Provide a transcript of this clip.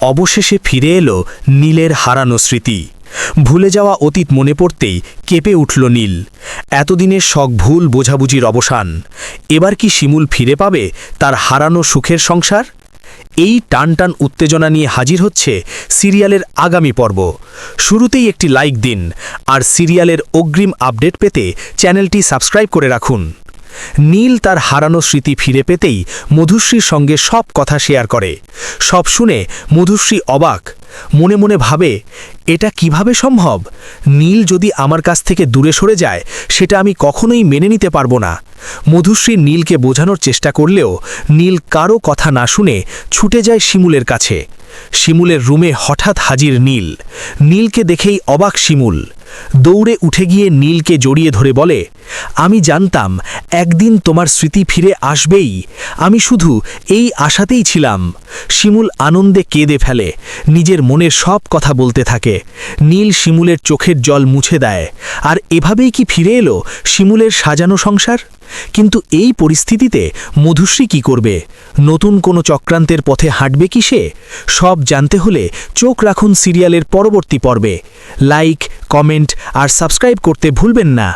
অবশেষে ফিরে এলো নীলের হারানো স্মৃতি। ভুলে যাওয়া অতীত মনে পড়তেই কেঁপে উঠল নীল। এতদিনের শখ ভুল বোঝাবুঝির অবসান। এবার কি শিমুল ফিরে পাবে তার হারানো সুখের সংসার? এই টানটান উত্তেজনা নিয়ে হাজির হচ্ছে সিরিয়ালের আগামী পর্ব। শুরুতেই একটি লাইক দিন, আর সিরিয়ালের অগ্রিম আপডেট পেতে চ্যানেলটি সাবস্ক্রাইব করে রাখুন। নীল তার হারানো স্মৃতি ফিরে পেতেই মধুশ্রীর সঙ্গে সব কথা শেয়ার করে। সব শুনে মধুশ্রী অবাক, মনে মনে ভাবে, এটা কিভাবে সম্ভব? নীল যদি আমার কাছ থেকে দূরে সরে যায়, সেটা আমি কখনোই মেনে নিতে পারবো না। মধুশ্রী নীলকে বোঝানোর চেষ্টা করলেও নীল কারো কথা না শুনে ছুটে যায় শিমুলের কাছে। শিমুলের রুমে হঠাৎ হাজির নীল। নীলকে দেখেই অবাক শিমুল। দৌড়ে উঠে গিয়ে নীলকে জড়িয়ে ধরে বলে, আমি জানতাম একদিন তোমার স্মৃতি ফিরে আসবেই, আমি শুধু এই আশাতেই ছিলাম। শিমুল আনন্দে কেঁদে ফেলে, নিজের মনের সব কথা বলতে থাকে। নীল শিমুলের চোখের জল মুছে দেয়। আর এভাবেই কি ফিরে এলো শিমুলের সাজানো সংসার? কিন্তু এই পরিস্থিতিতে মধুশ্রী কি করবে? নতুন কোনো চক্রান্তের পথে হাঁটবে কি সে? সব জানতে হলে চোখ রাখুন সিরিয়ালের পরবর্তী পর্বে। লাইক, কমেন্ট আর সাবস্ক্রাইব করতে ভুলবেন না।